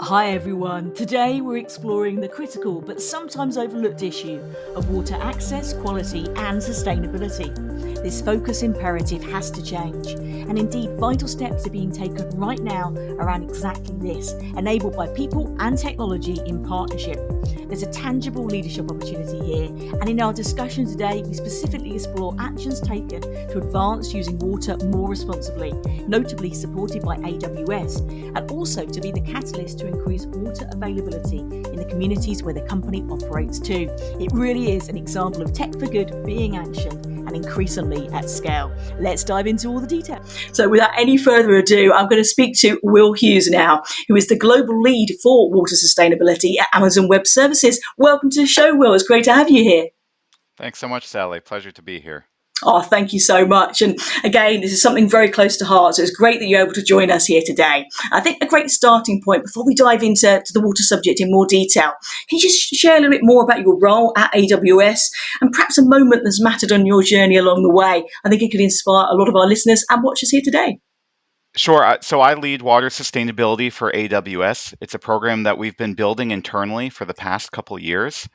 Hi everyone, today we're exploring the critical but sometimes overlooked issue of water access, quality and sustainability. This focus imperative has to change, and indeed vital steps are being taken right now around exactly this, enabled by people and technology in partnership. There's a tangible leadership opportunity here, and in our discussion today we specifically explore actions taken to advance using water more responsibly, notably supported by AWS, and also to be the catalyst to increase water availability in the communities where the company operates too. It really is an example of tech for good being actioned and increasingly at scale. Let's dive into all the detail. So without any further ado, I'm going to speak to Will Hewes now, who is the global lead for water sustainability at Amazon Web Services. Welcome to the show, Will. It's great to have you here. Thanks so much, Sally. Pleasure to be here. Oh, thank you so much. And again, this is something very close to heart. So it's great that you're able to join us here today. I think a great starting point before we dive into the water subject in more detail, can you just share a little bit more about your role at AWS and perhaps a moment that's mattered on your journey along the way? I think it could inspire a lot of our listeners and watchers here today. Sure. So I lead water sustainability for AWS. It's a program that we've been building internally for the past couple years.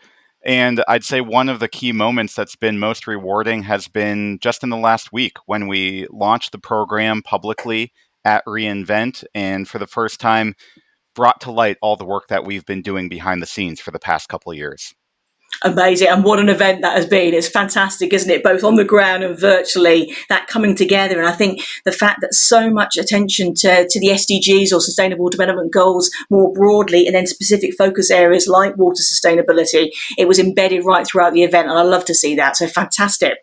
And I'd say one of the key moments that's been most rewarding has been just in the last week when we launched the program publicly at reInvent and for the first time brought to light all the work that we've been doing behind the scenes for the past couple of years. Amazing. And what an event that has been. It's fantastic, isn't it? Both on the ground and virtually, that coming together. And I think the fact that so much attention to the SDGs or Sustainable Development Goals more broadly, and then specific focus areas like water sustainability, it was embedded right throughout the event. And I love to see that. So fantastic.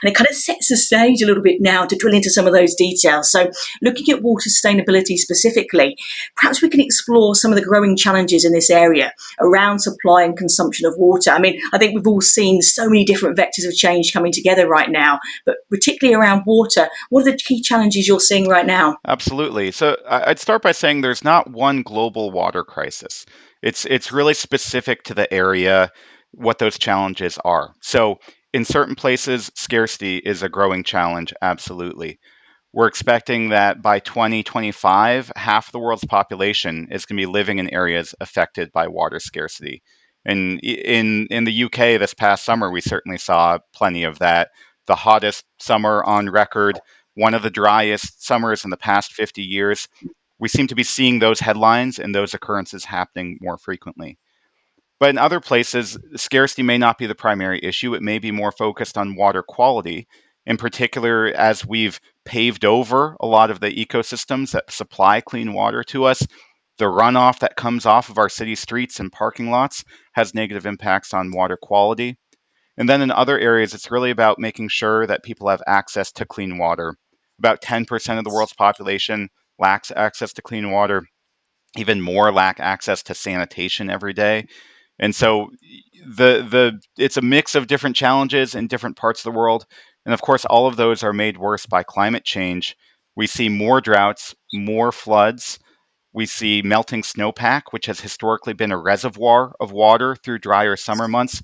And it kind of sets the stage a little bit now to drill into some of those details. So looking at water sustainability specifically, perhaps we can explore some of the growing challenges in this area around supply and consumption of water. I mean, I think we've all seen so many different vectors of change coming together right now, but particularly around water, what are the key challenges you're seeing right now? Absolutely. So I'd start by saying there's not one global water crisis. It's really specific to the area what those challenges are. So in certain places, scarcity is a growing challenge, absolutely. We're expecting that by 2025, half the world's population is going to be living in areas affected by water scarcity. And in the UK this past summer, we certainly saw plenty of that. The hottest summer on record, one of the driest summers in the past 50 years. We seem to be seeing those headlines and those occurrences happening more frequently. But in other places, scarcity may not be the primary issue. It may be more focused on water quality, in particular, as we've paved over a lot of the ecosystems that supply clean water to us. The runoff that comes off of our city streets and parking lots has negative impacts on water quality. And then in other areas, it's really about making sure that people have access to clean water. About 10% of the world's population lacks access to clean water. Even more lack access to sanitation every day. And so it's a mix of different challenges in different parts of the world. And of course, all of those are made worse by climate change. We see more droughts, more floods. We see melting snowpack, which has historically been a reservoir of water through drier summer months.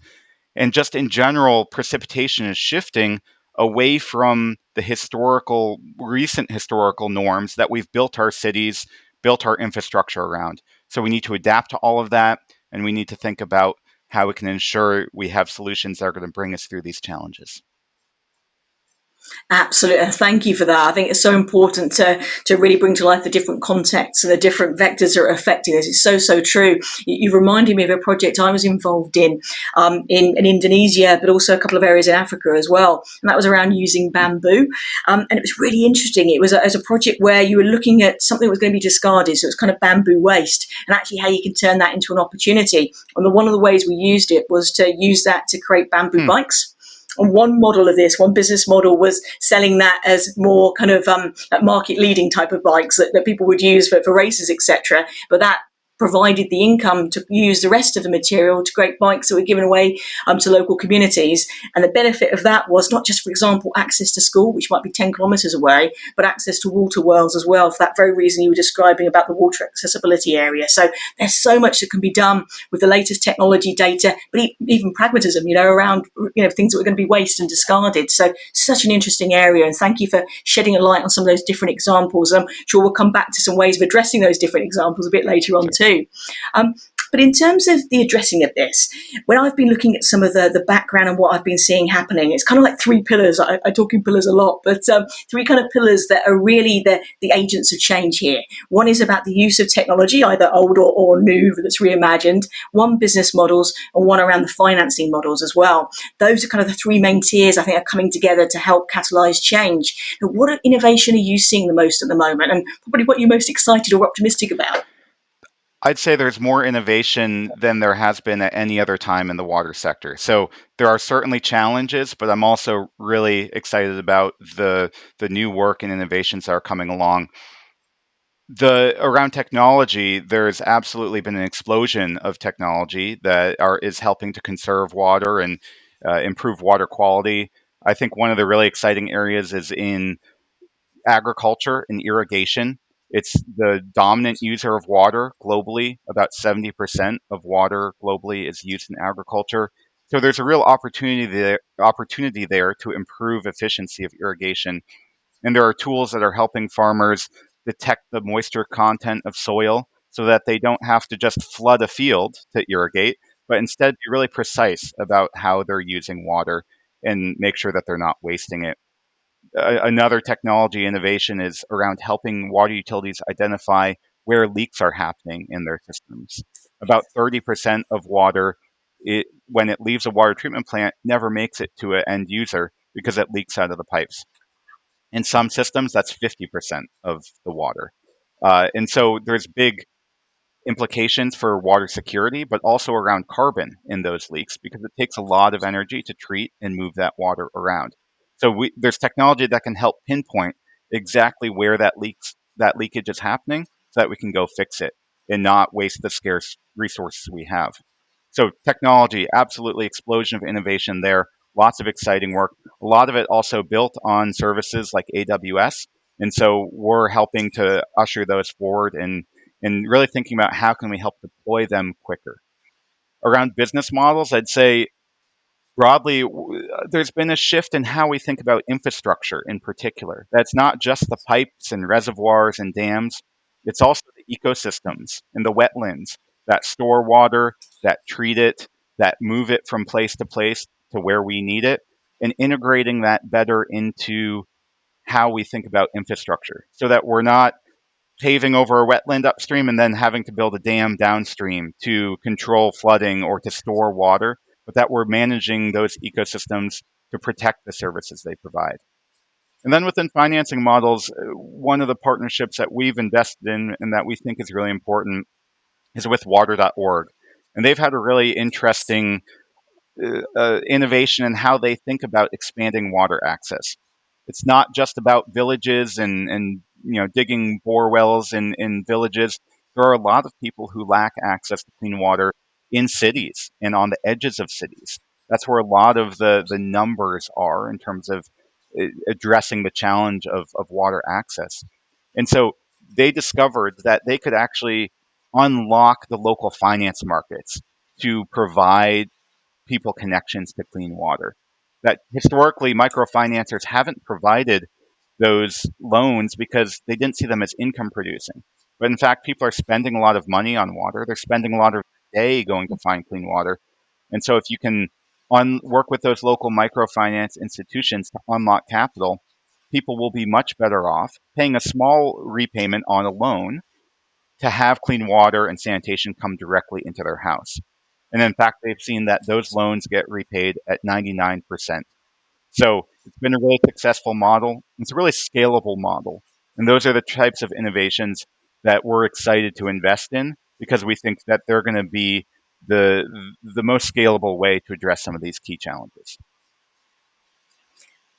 And just in general, precipitation is shifting away from the recent historical norms that we've built our cities, built our infrastructure around. So we need to adapt to all of that, and we need to think about how we can ensure we have solutions that are going to bring us through these challenges. Absolutely. Thank you for that. I think it's so important to really bring to life the different contexts and the different vectors that are affecting this. It's so true. You reminded me of a project I was involved in Indonesia, but also a couple of areas in Africa as well. And that was around using bamboo. And it was really interesting. It was a project where you were looking at something that was going to be discarded. So it was kind of bamboo waste and actually how you can turn that into an opportunity. And one of the ways we used it was to use that to create bamboo bikes. And one model of this, one business model was selling that as more kind of market leading type of bikes that people would use for races, etc. But that provided the income to use the rest of the material to create bikes that were given away to local communities. And the benefit of that was not just, for example, access to school, which might be 10 kilometres away, but access to water wells as well, for that very reason you were describing about the water accessibility area. So there's so much that can be done with the latest technology data, but even pragmatism, around things that were going to be waste and discarded. So such an interesting area. And thank you for shedding a light on some of those different examples. I'm sure we'll come back to some ways of addressing those different examples a bit later on too. too. But in terms of the addressing of this, when I've been looking at some of the background and what I've been seeing happening, it's kind of like three pillars. I talk in pillars a lot, but three kind of pillars that are really the agents of change here. One is about the use of technology, either old or new, that's reimagined. One, business models, and one around the financing models as well. Those are kind of the three main tiers I think are coming together to help catalyse change. Now, what innovation are you seeing the most at the moment, and probably what you're most excited or optimistic about? I'd say there's more innovation than there has been at any other time in the water sector. So there are certainly challenges, but I'm also really excited about the new work and innovations that are coming along. The around technology, there's absolutely been an explosion of technology that is helping to conserve water and improve water quality. I think one of the really exciting areas is in agriculture and irrigation. It's the dominant user of water globally. About 70% of water globally is used in agriculture. So there's a real opportunity there to improve efficiency of irrigation. And there are tools that are helping farmers detect the moisture content of soil so that they don't have to just flood a field to irrigate, but instead be really precise about how they're using water and make sure that they're not wasting it. Another technology innovation is around helping water utilities identify where leaks are happening in their systems. About 30% of water, when it leaves a water treatment plant, never makes it to an end user because it leaks out of the pipes. In some systems, that's 50% of the water. And so there's big implications for water security, but also around carbon in those leaks because it takes a lot of energy to treat and move that water around. So there's technology that can help pinpoint exactly where that leakage is happening, so that we can go fix it and not waste the scarce resources we have. So technology, absolutely explosion of innovation there. Lots of exciting work. A lot of it also built on services like AWS, and so we're helping to usher those forward and really thinking about how can we help deploy them quicker. Around business models, I'd say broadly, there's been a shift in how we think about infrastructure in particular. That's not just the pipes and reservoirs and dams, it's also the ecosystems and the wetlands that store water, that treat it, that move it from place to place to where we need it, and integrating that better into how we think about infrastructure so that we're not paving over a wetland upstream and then having to build a dam downstream to control flooding or to store water, but that we're managing those ecosystems to protect the services they provide. And then within financing models, one of the partnerships that we've invested in and that we think is really important is with water.org. And they've had a really interesting innovation in how they think about expanding water access. It's not just about villages and digging bore wells in villages. There are a lot of people who lack access to clean water in cities and on the edges of cities. That's where a lot of the numbers are in terms of addressing the challenge of water access. And so they discovered that they could actually unlock the local finance markets to provide people connections to clean water. That historically microfinancers haven't provided those loans because they didn't see them as income producing. But in fact, people are spending a lot of money on water. They're spending a lot of their day going to find clean water. And so if you can work with those local microfinance institutions to unlock capital, people will be much better off paying a small repayment on a loan to have clean water and sanitation come directly into their house. And in fact, they've seen that those loans get repaid at 99%. So it's been a really successful model. It's a really scalable model. And those are the types of innovations that we're excited to invest in because we think that they're going to be the the most scalable way to address some of these key challenges.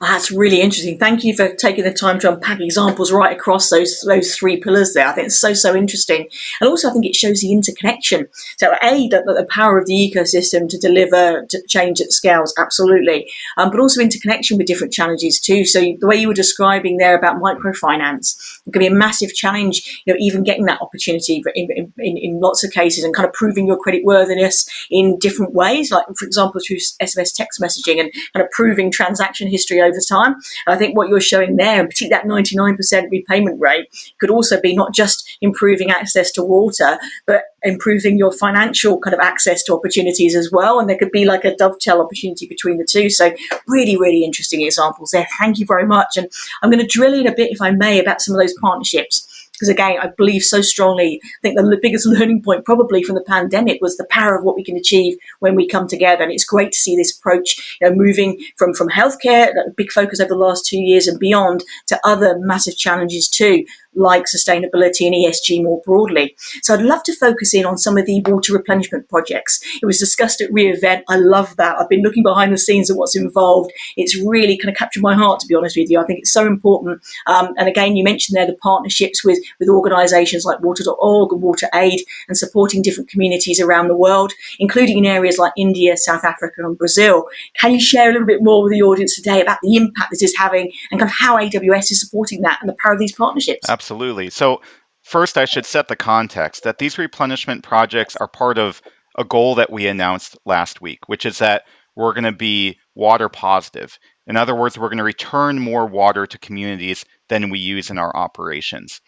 That's really interesting. Thank you for taking the time to unpack examples right across those three pillars there. I think it's so interesting, and also I think it shows the interconnection. So, the power of the ecosystem to deliver to change at scales, absolutely, but also interconnection with different challenges too. So, the way you were describing there about microfinance, it can be a massive challenge. Even getting that opportunity in lots of cases, and kind of proving your credit worthiness in different ways, like for example through SMS text messaging, and kind of proving transaction history over over time. And I think what you're showing there, particularly that 99% repayment rate, could also be not just improving access to water, but improving your financial kind of access to opportunities as well. And there could be like a dovetail opportunity between the two. So really, really interesting examples there. Thank you very much. And I'm going to drill in a bit, if I may, about some of those partnerships. Because again, I believe so strongly, I think the biggest learning point probably from the pandemic was the power of what we can achieve when we come together. And it's great to see this approach, moving from healthcare, a big focus over the last 2 years and beyond, to other massive challenges too, like sustainability and ESG more broadly. So I'd love to focus in on some of the water replenishment projects. It was discussed at re:Event. I love that. I've been looking behind the scenes of what's involved. It's really kind of captured my heart, to be honest with you. I think it's so important. And again, you mentioned there the partnerships with organisations like water.org and WaterAid, and supporting different communities around the world, including in areas like India, South Africa and Brazil. Can you share a little bit more with the audience today about the impact this is having and kind of how AWS is supporting that and the power of these partnerships? Absolutely. So first, I should set the context that these replenishment projects are part of a goal that we announced last week, which is that we're going to be water positive. In other words, we're going to return more water to communities than we use in our operations.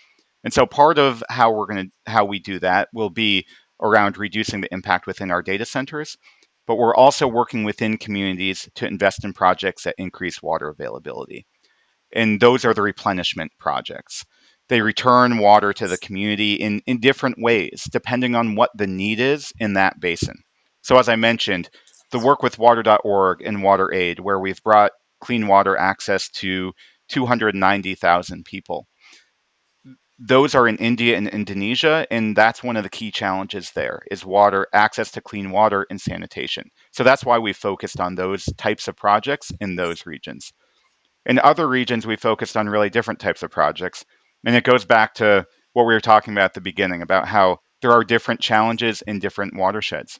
And so part of how we do that will be around reducing the impact within our data centers, but we're also working within communities to invest in projects that increase water availability. And those are the replenishment projects. They return water to the community in different ways, depending on what the need is in that basin. So as I mentioned, the work with water.org and WaterAid, where we've brought clean water access to 290,000 people. Those are in India and Indonesia, and that's one of the key challenges there is water, access to clean water and sanitation. So that's why we focused on those types of projects in those regions. In other regions, we focused on really different types of projects. And it goes back to what we were talking about at the beginning about how there are different challenges in different watersheds.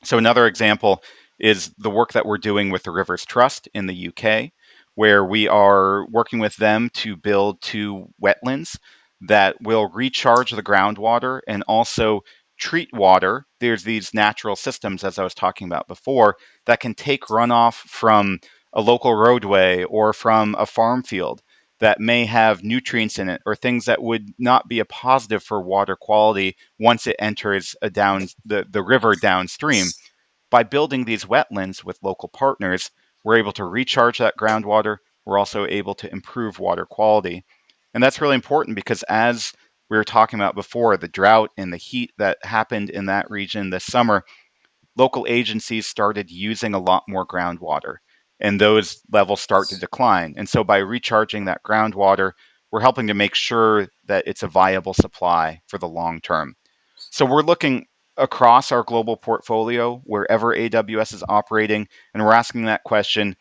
So another example is the work that we're doing with the Rivers Trust in the UK, where we are working with them to build 2 wetlands that will recharge the groundwater and also treat water. There's these natural systems, as I was talking about before, that can take runoff from a local roadway or from a farm field that may have nutrients in it or things that would not be a positive for water quality once it enters the river downstream. By building these wetlands with local partners, we're able to recharge that groundwater. We're also able to improve water quality. And that's really important because, as we were talking about before, the drought and the heat that happened in that region this summer, local agencies started using a lot more groundwater, and those levels start to decline. And so by recharging that groundwater, we're helping to make sure that it's a viable supply for the long term. So we're looking across our global portfolio, wherever AWS is operating, and we're asking that question: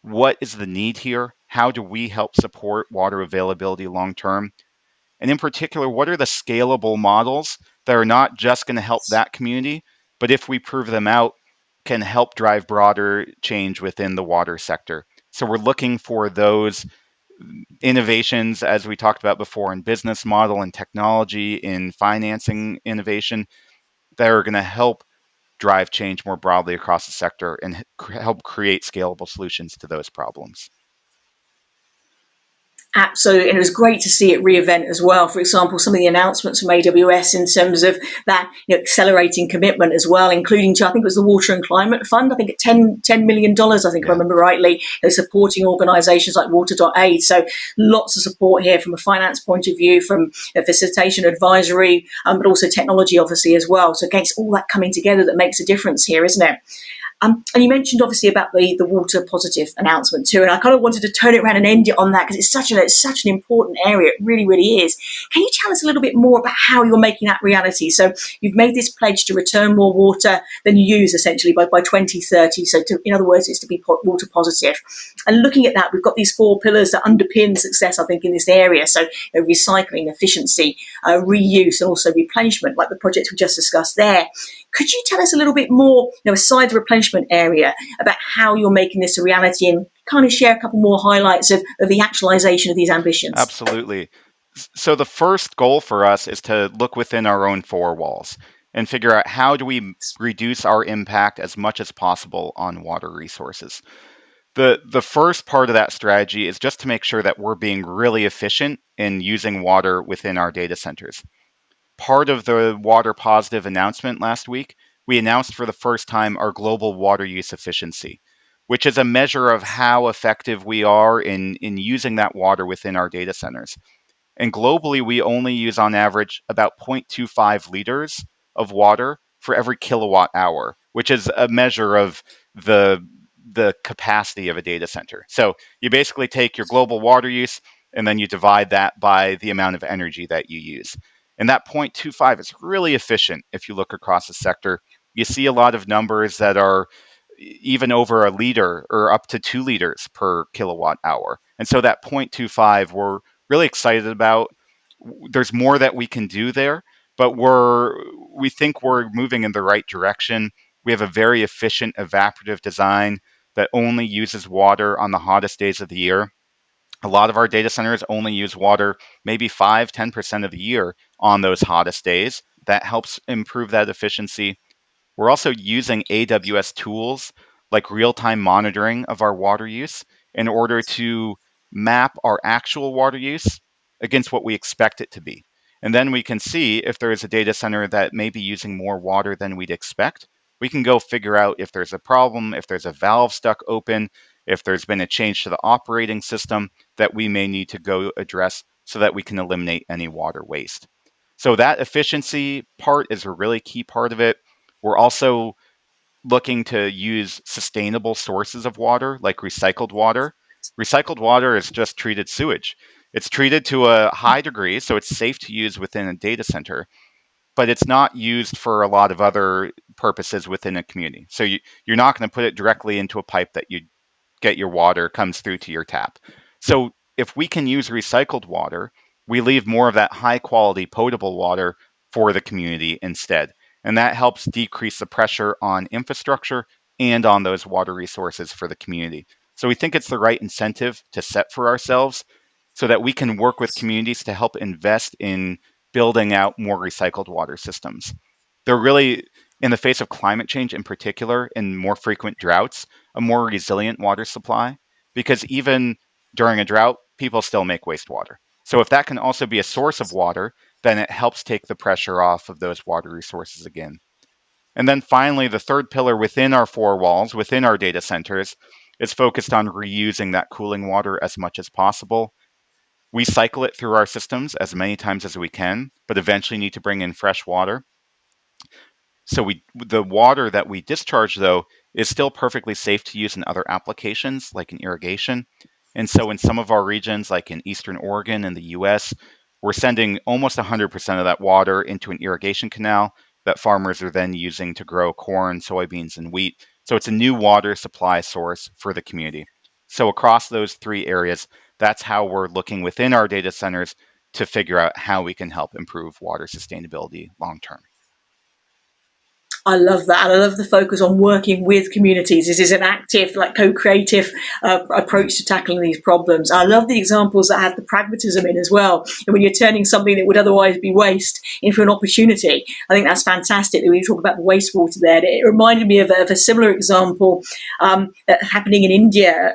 what is the need here? How do we help support water availability long term? And in particular, what are the scalable models that are not just going to help that community, but if we prove them out, can help drive broader change within the water sector? So we're looking for those innovations, as we talked about before, in business model and technology, in financing innovation, that are going to help drive change more broadly across the sector and help create scalable solutions to those problems. Absolutely, and it was great to see at re:Event as well. For example, some of the announcements from AWS in terms of that accelerating commitment as well, including to, I think it was the Water and Climate Fund. I think at $10 million, I think if I remember rightly, supporting organisations like Water.aid. So lots of support here from a finance point of view, from facilitation, advisory, but also technology, obviously as well. So again, it's all that coming together that makes a difference here, isn't it? And you mentioned obviously about the water positive announcement too, and I kind of wanted to turn it around and end it on that because it's such an important area. It really, really is. Can you tell us a little bit more about how you're making that reality? So you've made this pledge to return more water than you use essentially by 2030. So in other words, it's to be water positive. And looking at that, we've got these 4 pillars that underpin success, I think, in this area. So recycling, efficiency, reuse, and also replenishment, like the projects we just discussed there. Could you tell us a little bit more, aside the replenishment area, about how you're making this a reality and kind of share a couple more highlights of the actualization of these ambitions? Absolutely. So the first goal for us is to look within our own 4 walls and figure out how do we reduce our impact as much as possible on water resources. The first part of that strategy is just to make sure that we're being really efficient in using water within our data centers. Part of the water positive announcement last week, we announced for the first time our global water use efficiency, which is a measure of how effective we are in using that water within our data centers. And globally, we only use on average about 0.25 liters of water for every kilowatt hour, which is a measure of the the capacity of a data center. So you basically take your global water use and then you divide that by the amount of energy that you use. And that 0.25 is really efficient if you look across the sector. You see a lot of numbers that are even over a liter or up to 2 liters per kilowatt hour. And so that 0.25, we're really excited about. There's more that we can do there, but we think we're moving in the right direction. We have a very efficient evaporative design that only uses water on the hottest days of the year. A lot of our data centers only use water maybe 5-10% of the year on those hottest days. That helps improve that efficiency. We're also using AWS tools like real time monitoring of our water use in order to map our actual water use against what we expect it to be. And then we can see if there is a data center that may be using more water than we'd expect. We can go figure out if there's a problem, if there's a valve stuck open, if there's been a change to the operating system that we may need to go address so that we can eliminate any water waste. So that efficiency part is a really key part of it. We're also looking to use sustainable sources of water, like recycled water. Recycled water is just treated sewage. It's treated to a high degree, so it's safe to use within a data center, but it's not used for a lot of other purposes within a community. So you're not going to put it directly into a pipe that you get your water comes through to your tap. So if we can use recycled water, we leave more of that high quality potable water for the community instead. And that helps decrease the pressure on infrastructure and on those water resources for the community. So we think it's the right incentive to set for ourselves so that we can work with communities to help invest in building out more recycled water systems. They're really, in the face of climate change in particular, and more frequent droughts, a more resilient water supply, because even during a drought, people still make wastewater. So if that can also be a source of water, then it helps take the pressure off of those water resources again. And then finally, the third pillar within our four walls, within our data centers, is focused on reusing that cooling water as much as possible. We cycle it through our systems as many times as we can, but eventually need to bring in fresh water. So the water that we discharge, though, is still perfectly safe to use in other applications, like in irrigation. And so in some of our regions, like in Eastern Oregon in the US, we're sending almost 100% of that water into an irrigation canal that farmers are then using to grow corn, soybeans, and wheat. So it's a new water supply source for the community. So across those three areas, that's how we're looking within our data centers to figure out how we can help improve water sustainability long term. I love that. And I love the focus on working with communities. This is an active, like co-creative approach to tackling these problems. I love the examples that have the pragmatism in as well. And when you're turning something that would otherwise be waste into an opportunity, I think that's fantastic. When you talk about the wastewater there, it reminded me of a similar example that happening in India,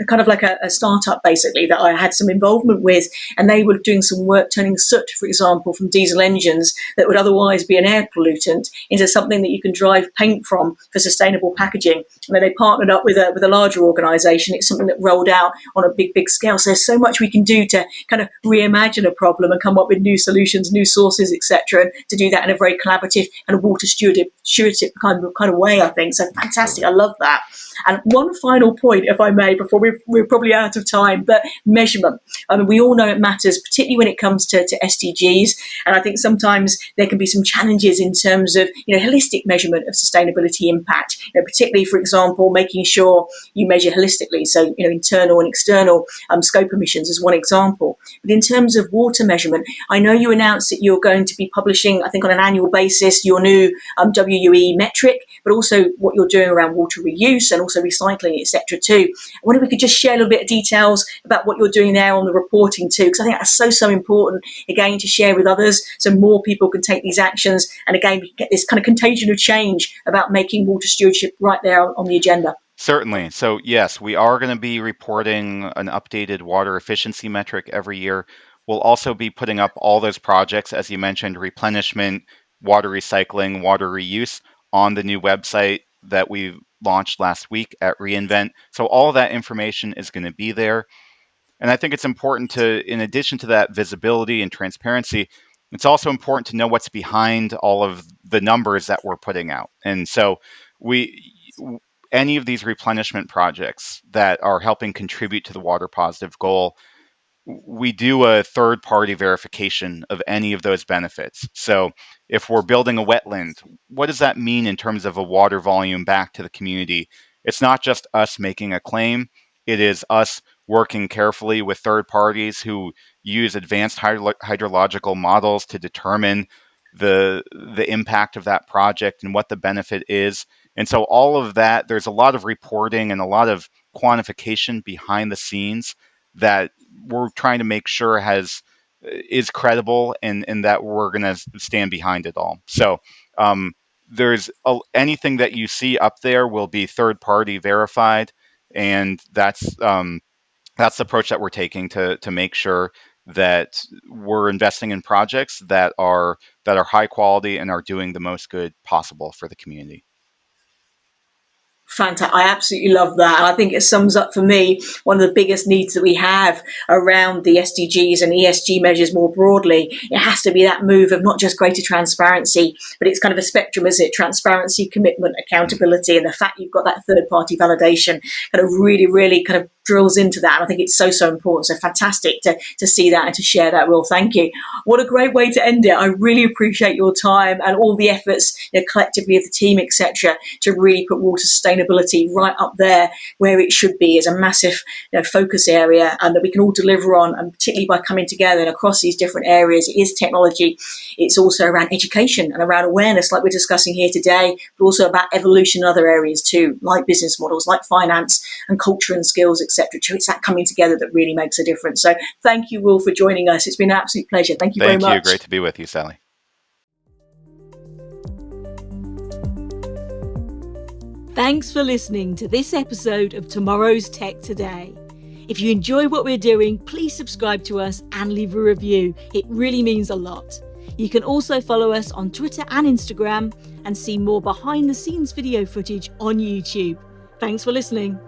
kind of like a startup basically that I had some involvement with. And they were doing some work turning soot, for example, from diesel engines that would otherwise be an air pollutant into something that you can drive paint from for sustainable packaging. And then they partnered up with a larger organisation. It's something that rolled out on a big scale. So there's so much we can do to kind of reimagine a problem and come up with new solutions, new sources, etc. To do that in a very collaborative and water stewardship kind of way, I think. So fantastic. I love that. And one final point, if I may, before we're probably out of time, but measurement. I mean, we all know it matters, particularly when it comes to SDGs. And I think sometimes there can be some challenges in terms of, holistic measurement of sustainability impact, particularly, for example, making sure you measure holistically. So, internal and external scope emissions is one example. But in terms of water measurement, I know you announced that you're going to be publishing, I think on an annual basis, your new WUE metric, but also what you're doing around water reuse and also recycling, etc. too. I wonder if we could just share a little bit of details about what you're doing there on the reporting too, because I think that's so important, again, to share with others so more people can take these actions. And again, we can get this kind of contagion of change about making water stewardship right there on the agenda. Certainly. So, yes, we are going to be reporting an updated water efficiency metric every year. We'll also be putting up all those projects, as you mentioned, replenishment, water recycling, water reuse, on the new website that we launched last week at reInvent. So, all that information is going to be there. And I think it's important to, in addition to that visibility and transparency, it's also important to know what's behind all of the numbers that we're putting out. And so we, any of these replenishment projects that are helping contribute to the water positive goal, we do a third party verification of any of those benefits. So if we're building a wetland, what does that mean in terms of a water volume back to the community? It's not just us making a claim, it is us working carefully with third parties who use advanced hydrological models to determine the impact of that project and what the benefit is. And so all of that, there's a lot of reporting and a lot of quantification behind the scenes that we're trying to make sure is credible, and that we're going to stand behind it all. So there's anything that you see up there will be third party verified, and that's the approach that we're taking to make sure that we're investing in projects that are high quality and are doing the most good possible for the community. Fantastic. I absolutely love that. And I think it sums up for me one of the biggest needs that we have around the SDGs and ESG measures more broadly. It has to be that move of not just greater transparency, but it's kind of a spectrum, isn't it? Transparency, commitment, accountability, and the fact you've got that third party validation kind of really, really kind of drills into that. And I think it's so, so important. So fantastic to see that and to share that, Will. Thank you. What a great way to end it. I really appreciate your time and all the efforts, collectively of the team, etc., to really put water sustainability right up there where it should be as a massive focus area, and that we can all deliver on, and particularly by coming together and across these different areas. It is technology. It's also around education and around awareness, like we're discussing here today, but also about evolution in other areas too, like business models, like finance and culture and skills, etc. It's that coming together that really makes a difference. So thank you, Will, for joining us. It's been an absolute pleasure. Thank you very much. Thank you. Great to be with you, Sally. Thanks for listening to this episode of Tomorrow's Tech Today. If you enjoy what we're doing, please subscribe to us and leave a review. It really means a lot. You can also follow us on Twitter and Instagram and see more behind the scenes video footage on YouTube. Thanks for listening.